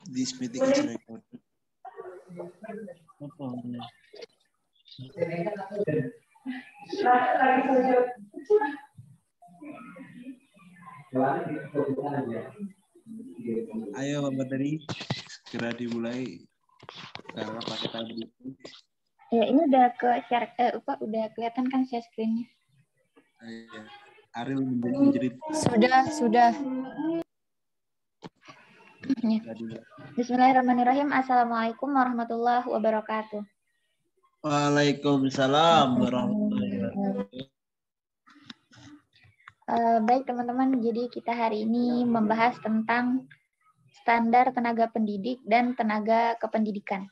This meeting is recorded. Ayo Mbak Tari, segera dimulai. Kalau pakai tablet. Ya, ini udah ke share, udah kelihatan kan share screen-nya? Ya. Ariel menjerit. Sudah. Ya. Bismillahirrahmanirrahim. Assalamualaikum warahmatullahi wabarakatuh. Waalaikumsalam warahmatullahi wabarakatuh. Baik teman-teman, jadi kita hari ini membahas tentang standar tenaga pendidik dan tenaga kependidikan.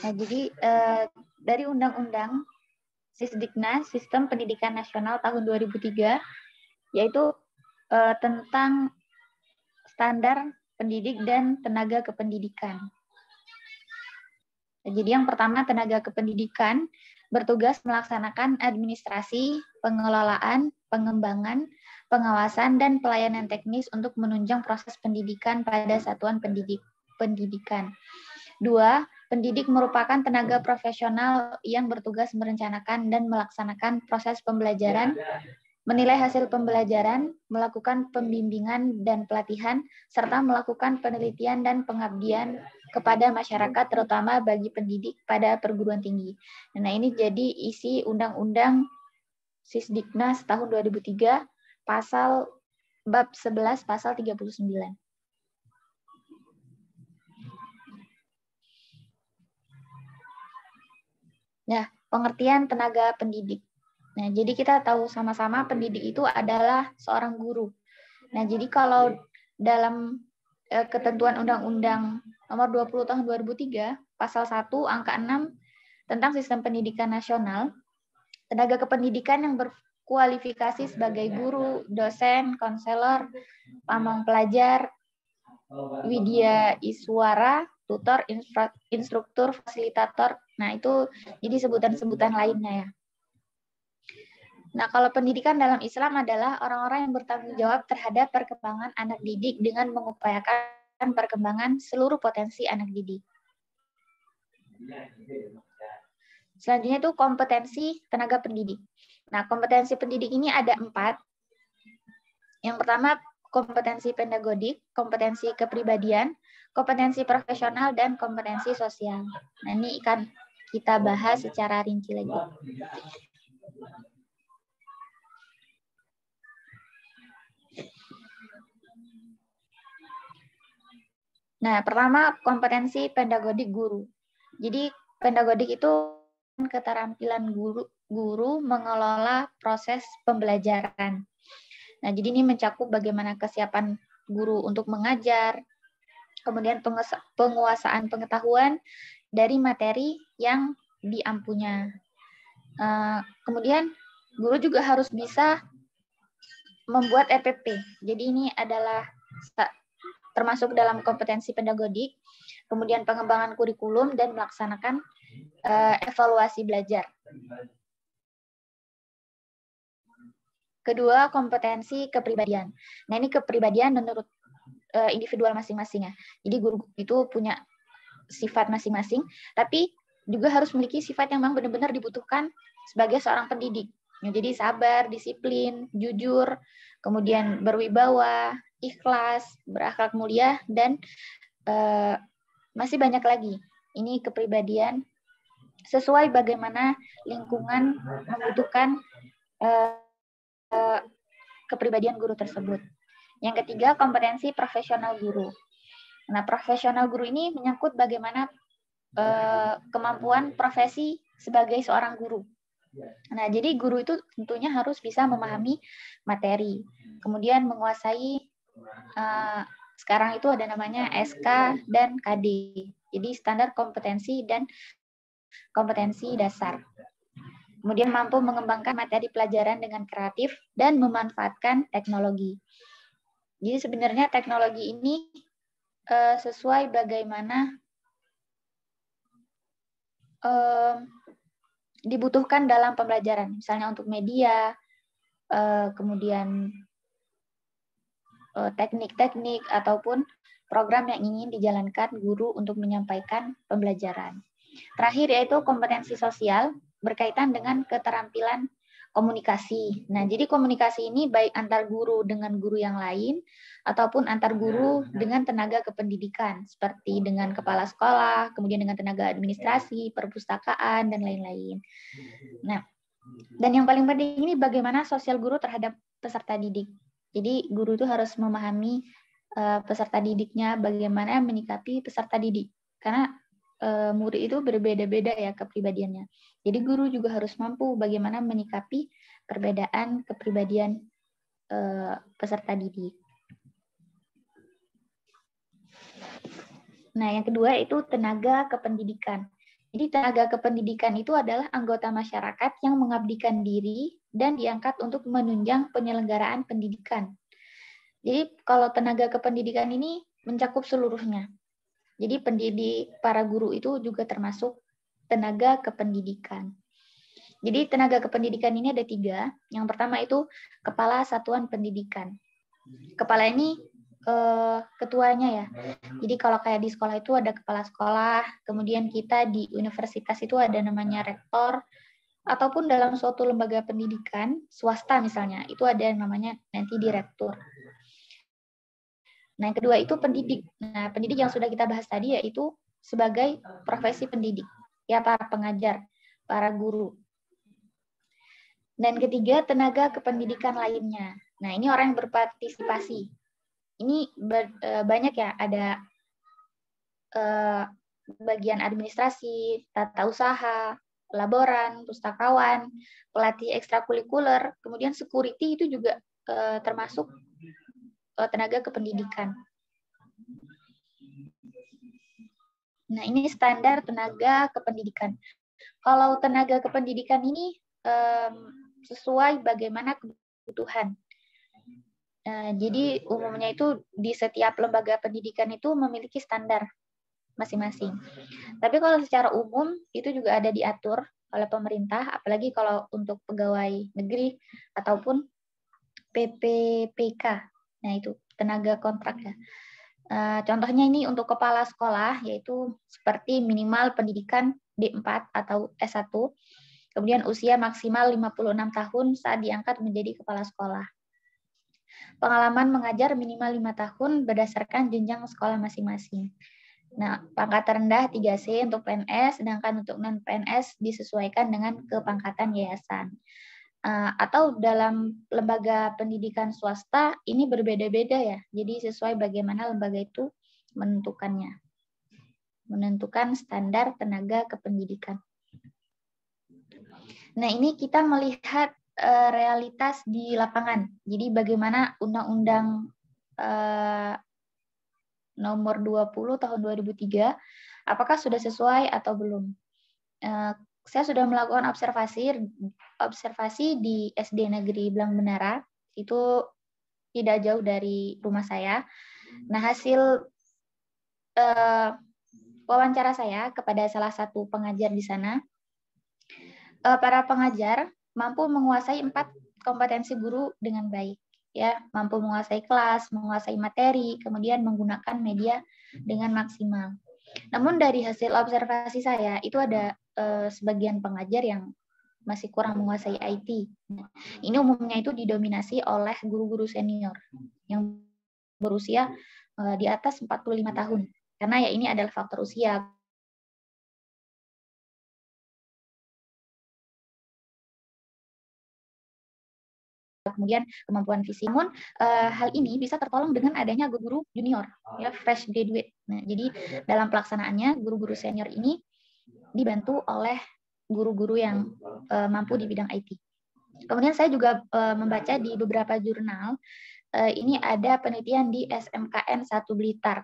Nah, jadi dari Undang-Undang Sisdiknas Sistem Pendidikan Nasional tahun 2003, yaitu tentang standar pendidik dan tenaga kependidikan. Nah, jadi yang pertama, tenaga kependidikan bertugas melaksanakan administrasi, pengelolaan, pengembangan, pengawasan, dan pelayanan teknis untuk menunjang proses pendidikan pada satuan pendidikan. 2. Pendidik merupakan tenaga profesional yang bertugas merencanakan dan melaksanakan proses pembelajaran, menilai hasil pembelajaran, melakukan pembimbingan dan pelatihan, serta melakukan penelitian dan pengabdian kepada masyarakat, terutama bagi pendidik pada perguruan tinggi. Nah, ini jadi isi Undang-Undang Sisdiknas tahun 2003, pasal bab 11, pasal 39. Nah, pengertian tenaga pendidik. Nah, jadi kita tahu sama-sama pendidik itu adalah seorang guru. Nah, jadi kalau dalam ketentuan Undang-Undang Nomor 20 Tahun 2003, Pasal 1 Angka 6 tentang Sistem Pendidikan Nasional, tenaga kependidikan yang berkualifikasi sebagai guru, dosen, konselor, pamong pelajar, widya iswara, tutor, instruktur, fasilitator. Nah, itu jadi sebutan-sebutan lainnya ya. Nah, kalau pendidikan dalam Islam adalah orang-orang yang bertanggung jawab terhadap perkembangan anak didik dengan mengupayakan perkembangan seluruh potensi anak didik. Selanjutnya itu kompetensi tenaga pendidik. Nah, kompetensi pendidik ini ada 4. Yang pertama, kompetensi pedagodik, kompetensi kepribadian, kompetensi profesional, dan kompetensi sosial. Nah, ini akan kita bahas secara rinci lagi. Nah, pertama kompetensi pedagodik guru. Jadi pedagodik itu keterampilan guru mengelola proses pembelajaran. Nah, jadi ini mencakup bagaimana kesiapan guru untuk mengajar, kemudian penguasaan pengetahuan dari materi yang diampunya. Kemudian guru juga harus bisa membuat RPP. Jadi ini adalah termasuk dalam kompetensi pedagodik, kemudian pengembangan kurikulum dan melaksanakan evaluasi belajar. Kedua, kompetensi kepribadian. Nah, ini kepribadian menurut individual masing-masing ya. Jadi guru itu punya sifat masing-masing, tapi juga harus memiliki sifat yang memang benar-benar dibutuhkan sebagai seorang pendidik. Jadi sabar, disiplin, jujur, kemudian berwibawa, ikhlas, berakhlak mulia, dan masih banyak lagi. Ini kepribadian sesuai bagaimana lingkungan membutuhkan kepribadian guru tersebut. Yang ketiga, kompetensi profesional guru. Nah, profesional guru ini menyangkut bagaimana kemampuan profesi sebagai seorang guru. Nah, jadi guru itu tentunya harus bisa memahami materi, kemudian menguasai sekarang itu ada namanya SK dan KD. Jadi standar kompetensi dan kompetensi dasar. Kemudian mampu mengembangkan materi pelajaran dengan kreatif dan memanfaatkan teknologi. Jadi sebenarnya teknologi ini sesuai bagaimana dibutuhkan dalam pembelajaran. Misalnya untuk media, kemudian teknik-teknik ataupun program yang ingin dijalankan guru untuk menyampaikan pembelajaran. Terakhir yaitu kompetensi sosial berkaitan dengan keterampilan komunikasi. Nah, jadi komunikasi ini baik antar guru dengan guru yang lain ataupun antar guru dengan tenaga kependidikan seperti dengan kepala sekolah, kemudian dengan tenaga administrasi, perpustakaan dan lain-lain. Nah, dan yang paling penting ini bagaimana sosial guru terhadap peserta didik. Jadi guru itu harus memahami peserta didiknya, bagaimana menyikapi peserta didik. Karena murid itu berbeda-beda ya kepribadiannya. Jadi guru juga harus mampu bagaimana menyikapi perbedaan kepribadian peserta didik. Nah, yang kedua itu tenaga kependidikan. Jadi tenaga kependidikan itu adalah anggota masyarakat yang mengabdikan diri dan diangkat untuk menunjang penyelenggaraan pendidikan. Jadi kalau tenaga kependidikan ini mencakup seluruhnya. Jadi pendidik, para guru itu juga termasuk tenaga kependidikan. Jadi tenaga kependidikan ini ada 3. Yang pertama itu kepala satuan pendidikan. Kepala ini ketuanya ya. Jadi kalau kayak di sekolah itu ada kepala sekolah, kemudian kita di universitas itu ada namanya rektor, ataupun dalam suatu lembaga pendidikan, swasta misalnya, itu ada yang namanya nanti direktur. Nah, yang kedua itu pendidik. Nah, pendidik yang sudah kita bahas tadi yaitu sebagai profesi pendidik, ya para pengajar, para guru. Dan ketiga, tenaga kependidikan lainnya. Nah, ini orang yang berpartisipasi. Ini banyak ya, ada bagian administrasi, tata usaha, laboran, pustakawan, pelatih ekstrakurikuler, kemudian security itu juga termasuk tenaga kependidikan. Nah, ini standar tenaga kependidikan. Kalau tenaga kependidikan ini sesuai bagaimana kebutuhan. Jadi umumnya itu di setiap lembaga pendidikan itu memiliki standar masing-masing. Tapi kalau secara umum itu juga ada diatur oleh pemerintah, apalagi kalau untuk pegawai negeri ataupun PPPK. Nah, itu tenaga kontrak ya. Contohnya ini untuk kepala sekolah, yaitu seperti minimal pendidikan D4 atau S1, kemudian usia maksimal 56 tahun saat diangkat menjadi kepala sekolah. Pengalaman mengajar minimal 5 tahun berdasarkan jenjang sekolah masing-masing. Nah, pangkat terendah 3C untuk PNS, sedangkan untuk non-PNS disesuaikan dengan kepangkatan yayasan. Atau dalam lembaga pendidikan swasta ini berbeda-beda ya. Jadi sesuai bagaimana lembaga itu menentukannya. Menentukan standar tenaga kependidikan. Nah, ini kita melihat realitas di lapangan. Jadi bagaimana Undang-Undang nomor 20 tahun 2003, apakah sudah sesuai atau belum? Saya sudah melakukan observasi di SD Negeri Belang Menara, itu tidak jauh dari rumah saya. Nah, hasil wawancara saya kepada salah satu pengajar di sana, para pengajar mampu menguasai 4 kompetensi guru dengan baik, ya, mampu menguasai kelas, menguasai materi, kemudian menggunakan media dengan maksimal. Namun dari hasil observasi saya itu ada sebagian pengajar yang masih kurang menguasai IT. Ini umumnya itu didominasi oleh guru-guru senior yang berusia di atas 45 tahun. Karena ya ini adalah faktor usia. Kemudian kemampuan fisik. Namun hal ini bisa tertolong dengan adanya guru-guru junior, ya fresh graduate. Nah, jadi dalam pelaksanaannya guru-guru senior ini dibantu oleh guru-guru yang mampu di bidang IT. Kemudian saya juga membaca di beberapa jurnal, ini ada penelitian di SMKN 1 Blitar.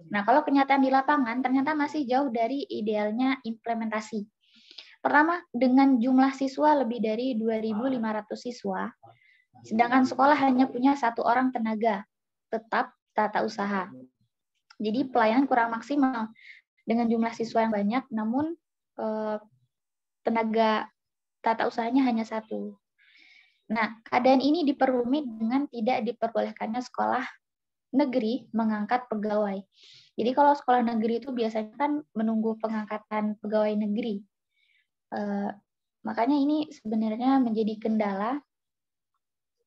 Nah, kalau kenyataan di lapangan ternyata masih jauh dari idealnya implementasi. Pertama, dengan jumlah siswa lebih dari 2.500 siswa, sedangkan sekolah hanya punya 1 orang tenaga tetap tata usaha. Jadi pelayanan kurang maksimal dengan jumlah siswa yang banyak, namun tenaga tata usahanya hanya 1. Nah, keadaan ini diperumit dengan tidak diperbolehkannya sekolah negeri mengangkat pegawai. Jadi kalau sekolah negeri itu biasanya kan menunggu pengangkatan pegawai negeri. Makanya ini sebenarnya menjadi kendala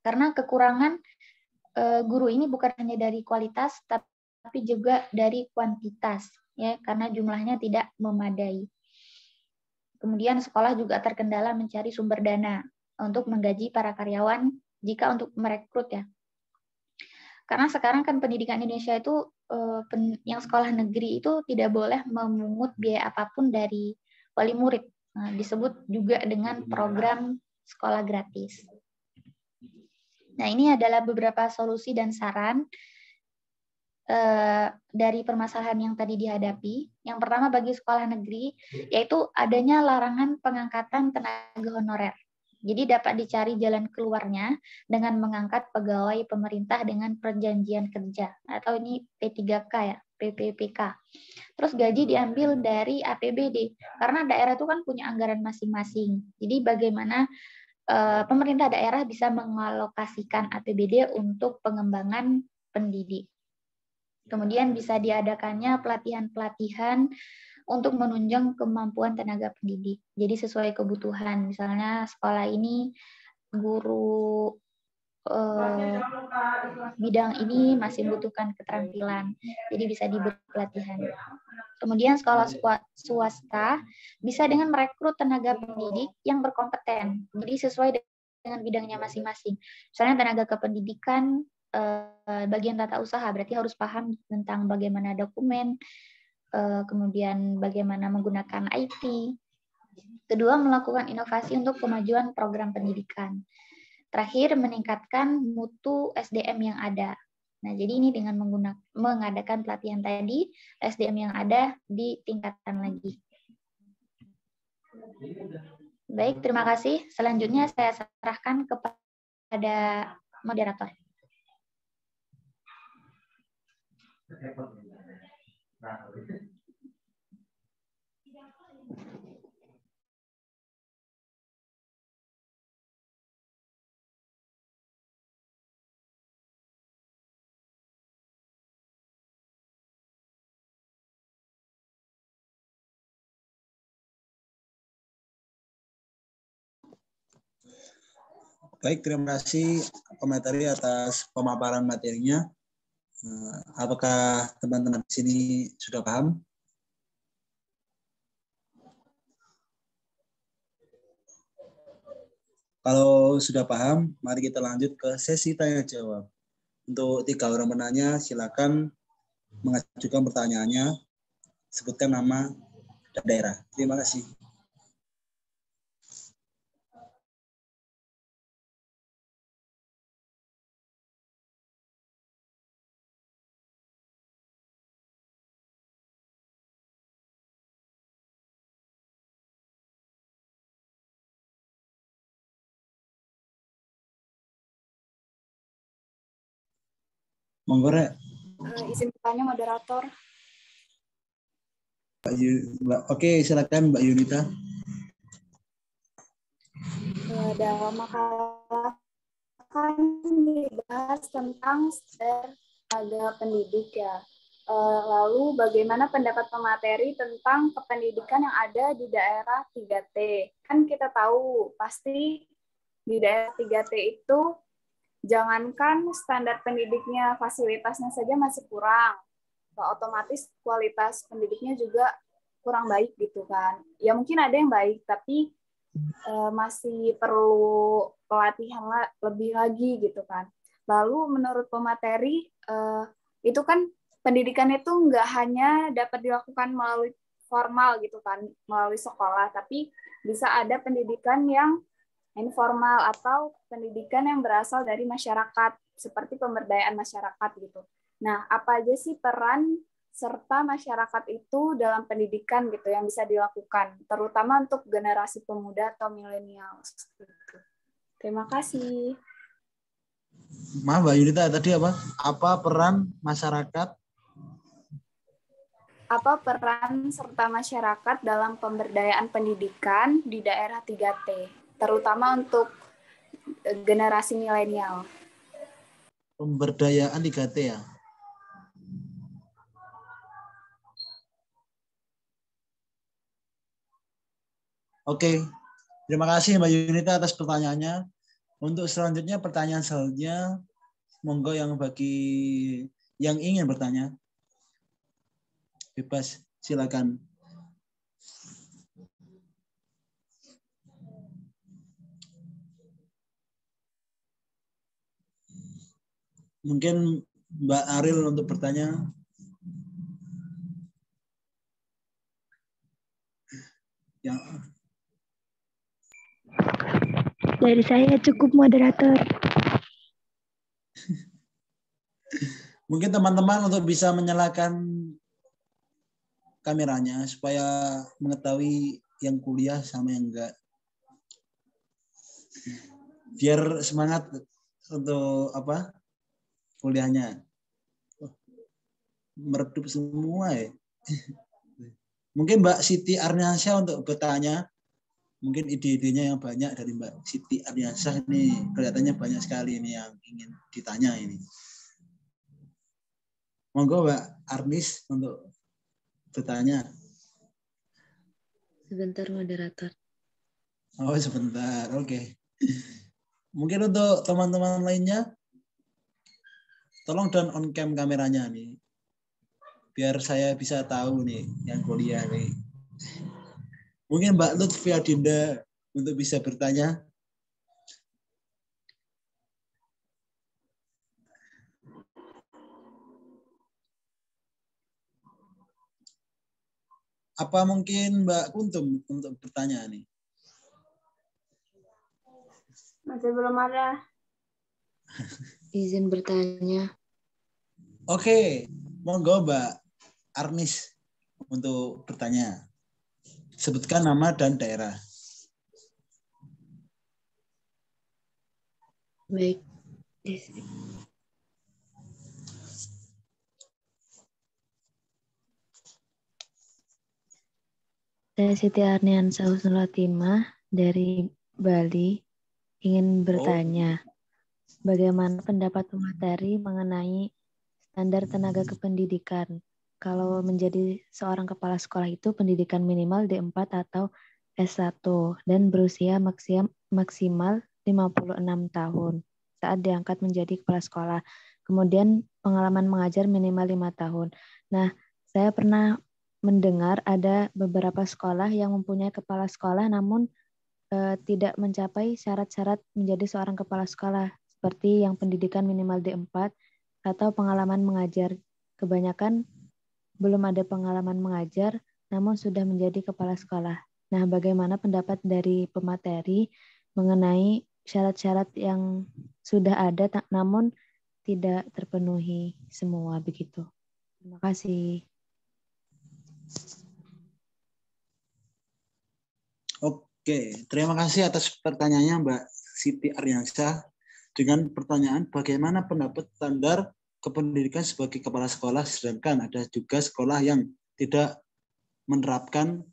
karena kekurangan guru ini bukan hanya dari kualitas tapi juga dari kuantitas, ya, karena jumlahnya tidak memadai. Kemudian sekolah juga terkendala mencari sumber dana untuk menggaji para karyawan jika untuk merekrut, ya. Karena sekarang kan pendidikan Indonesia itu yang sekolah negeri itu tidak boleh memungut biaya apapun dari wali murid. Nah, disebut juga dengan program sekolah gratis. Nah, ini adalah beberapa solusi dan saran dari permasalahan yang tadi dihadapi. Yang pertama bagi sekolah negeri, yaitu adanya larangan pengangkatan tenaga honorer. Jadi dapat dicari jalan keluarnya dengan mengangkat pegawai pemerintah dengan perjanjian kerja, atau ini P3K, ya, PPPK. Terus gaji diambil dari APBD, karena daerah itu kan punya anggaran masing-masing. Jadi bagaimana pemerintah daerah bisa mengalokasikan APBD untuk pengembangan pendidik. Kemudian bisa diadakannya pelatihan-pelatihan untuk menunjang kemampuan tenaga pendidik. Jadi sesuai kebutuhan. Misalnya sekolah ini guru bidang ini masih membutuhkan keterampilan. Jadi bisa diberi pelatihan. Kemudian sekolah swasta bisa dengan merekrut tenaga pendidik yang berkompeten. Jadi sesuai dengan bidangnya masing-masing. Misalnya tenaga kependidikan bagian tata usaha berarti harus paham tentang bagaimana dokumen, kemudian bagaimana menggunakan IT. Kedua, melakukan inovasi untuk kemajuan program pendidikan. Terakhir, meningkatkan mutu SDM yang ada. Nah, jadi ini dengan mengadakan pelatihan tadi, SDM yang ada ditingkatkan lagi. Baik, terima kasih. Selanjutnya saya serahkan kepada moderator. Baik, terima kasih komentari atas pemaparan materinya. Apakah teman-teman di sini sudah paham? Kalau sudah paham, mari kita lanjut ke sesi tanya jawab. Untuk 3 orang penanya, silakan mengajukan pertanyaannya, sebutkan nama dan daerah. Terima kasih. Monggo, Rek. Izin bertanya moderator. Oke, silakan Mbak Yunita. Dalam makalah kan dibahas tentang tenaga pendidik, ya. Lalu bagaimana pendapat pemateri tentang kependidikan yang ada di daerah 3T? Kan kita tahu pasti di daerah 3T itu jangankan standar pendidiknya, fasilitasnya saja masih kurang. Otomatis kualitas pendidiknya juga kurang baik gitu kan. Ya mungkin ada yang baik, tapi masih perlu pelatihan lebih lagi gitu kan. Lalu menurut pemateri, itu kan pendidikan itu nggak hanya dapat dilakukan melalui formal gitu kan, melalui sekolah, tapi bisa ada pendidikan yang informal atau pendidikan yang berasal dari masyarakat, seperti pemberdayaan masyarakat gitu. Nah, apa aja sih peran serta masyarakat itu dalam pendidikan gitu yang bisa dilakukan, terutama untuk generasi pemuda atau milenial. Terima kasih. Maaf Mbak Yunita, tadi apa? Apa peran masyarakat? Apa peran serta masyarakat dalam pemberdayaan pendidikan di daerah 3T, terutama untuk generasi milenial? Pemberdayaan 3T, ya? Oke, terima kasih Mbak Yunita atas pertanyaannya. Untuk selanjutnya, pertanyaan selanjutnya, monggo yang bagi yang ingin bertanya, bebas, silakan. Mungkin Mbak Aril untuk bertanya. Yang Dari saya cukup, moderator. mungkin teman-teman untuk bisa menyalakan kameranya supaya mengetahui yang kuliah sama yang enggak. Biar semangat untuk apa? Kuliahnya. Meredup semua ya. Mungkin Mbak Siti Arniansyah untuk bertanya. Mungkin ide-idenya yang banyak dari Mbak Siti Arniansyah ini kelihatannya banyak sekali ini yang ingin ditanya ini. Monggo Mbak Arnis untuk bertanya. Sebentar moderator. Oh sebentar, oke. Mungkin untuk teman-teman lainnya, tolong dan on cam kameranya nih, biar saya bisa tahu nih yang kuliah nih. Mungkin Mbak Lutfia Dinda untuk bisa bertanya. Apa mungkin Mbak Kuntum untuk bertanya nih? Masih belum ada. Izin bertanya. Oke, monggo Mbak Arnis untuk bertanya. Sebutkan nama dan daerah. Baik. Saya Siti Arniansyah Husnul Khotimah dari Bali ingin bertanya, bagaimana pendapat pemateri mengenai standar tenaga kependidikan? Kalau menjadi seorang kepala sekolah itu pendidikan minimal D4 atau S1 dan berusia maksimal 56 tahun saat diangkat menjadi kepala sekolah. Kemudian pengalaman mengajar minimal 5 tahun. Nah, saya pernah mendengar ada beberapa sekolah yang mempunyai kepala sekolah namun tidak mencapai syarat-syarat menjadi seorang kepala sekolah seperti yang pendidikan minimal D4 atau pengalaman mengajar. Kebanyakan belum ada pengalaman mengajar namun sudah menjadi kepala sekolah. Nah, bagaimana pendapat dari pemateri mengenai syarat-syarat yang sudah ada namun tidak terpenuhi semua begitu? Terima kasih. Oke, terima kasih atas pertanyaannya Mbak Siti Arniansyah. Dengan pertanyaan bagaimana pendapat standar kependidikan sebagai kepala sekolah, sedangkan ada juga sekolah yang tidak menerapkan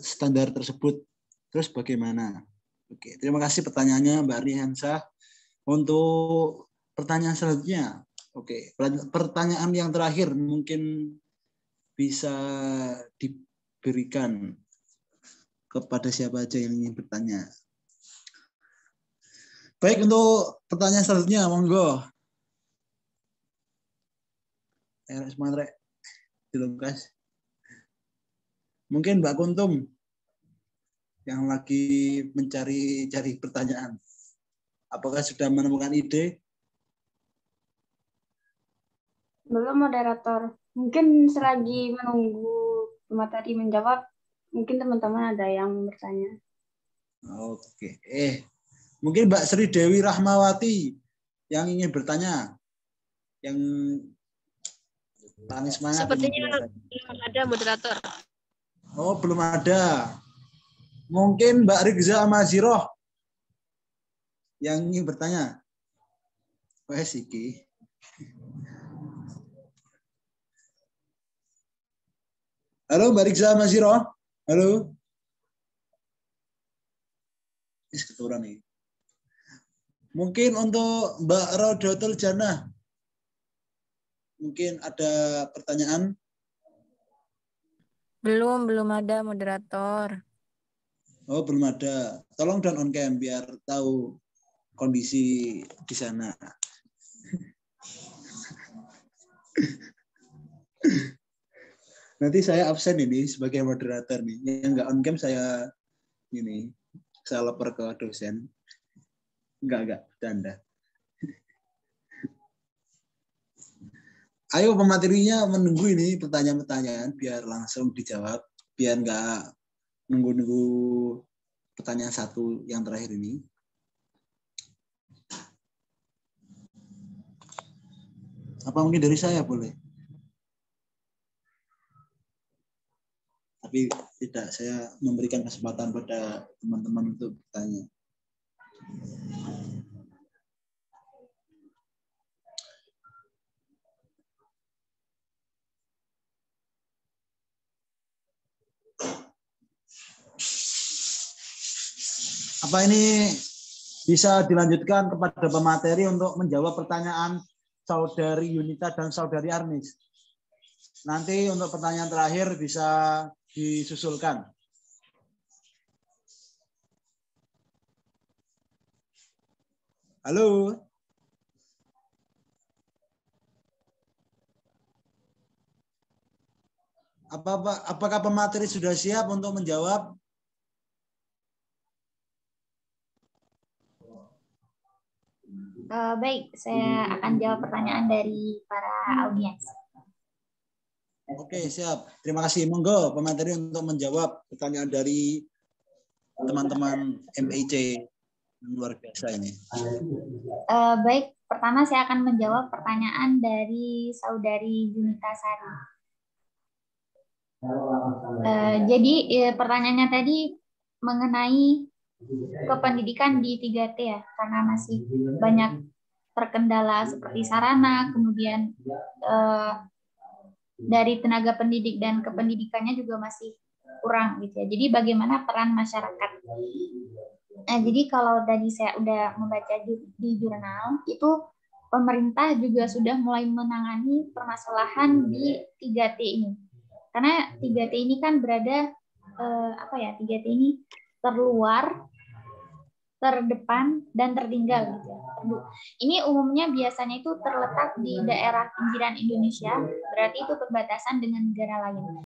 standar tersebut. Terus bagaimana? Oke, terima kasih pertanyaannya Mbak Arniansyah. Untuk pertanyaan selanjutnya, oke, pertanyaan yang terakhir mungkin bisa diberikan kepada siapa aja yang ingin bertanya. Baik, untuk pertanyaan selanjutnya, monggo. Semangat, Lukas. Mungkin Mbak Kuntum yang lagi mencari pertanyaan. Apakah sudah menemukan ide? Belum moderator. Mungkin selagi menunggu pemateri menjawab, mungkin teman-teman ada yang bertanya. Oke. Mungkin Mbak Sri Dewi Rahmawati yang ingin bertanya. Yang paling semangat. Sepertinya belum ada moderator. Oh, belum ada. Mungkin Mbak Rigza Amaziroh yang ingin bertanya. Wes iki. Halo Mbak Rigza Amaziroh. Halo. Ini keturun nih. Mungkin untuk Mbak Rodotul Jannah. Mungkin ada pertanyaan? Belum ada moderator. Oh, belum ada. Tolong down on cam biar tahu kondisi di sana. Nanti saya absen ini sebagai moderator nih. Yang nggak on cam saya lapor ke dosen. Enggak, bercanda. Ayo pematerinya menunggu ini pertanyaan-pertanyaan biar langsung dijawab, biar nggak nunggu-nunggu pertanyaan satu yang terakhir ini. Apa mungkin dari saya boleh? Tapi tidak, saya memberikan kesempatan pada teman-teman untuk bertanya. Apa ini bisa dilanjutkan kepada pemateri untuk menjawab pertanyaan Saudari Yunita dan Saudari Arnis? Nanti untuk pertanyaan terakhir bisa disusulkan. Halo? Apakah pemateri sudah siap untuk menjawab? Baik, saya akan jawab pertanyaan dari para audiens. Oke, siap. Terima kasih. Monggo pemateri untuk menjawab pertanyaan dari teman-teman MIC yang luar biasa ini. Baik, pertama saya akan menjawab pertanyaan dari Saudari Junita Sari. Jadi pertanyaannya tadi mengenai kependidikan di 3T ya, karena masih banyak terkendala seperti sarana, kemudian dari tenaga pendidik dan kependidikannya juga masih kurang gitu ya. Jadi bagaimana peran masyarakat? Nah, jadi kalau tadi saya udah membaca di jurnal, itu pemerintah juga sudah mulai menangani permasalahan di 3T ini. Karena 3T ini kan berada 3T ini terluar, terdepan, dan tertinggal gitu. Ini umumnya biasanya itu terletak di daerah pinggiran Indonesia, berarti itu perbatasan dengan negara lain.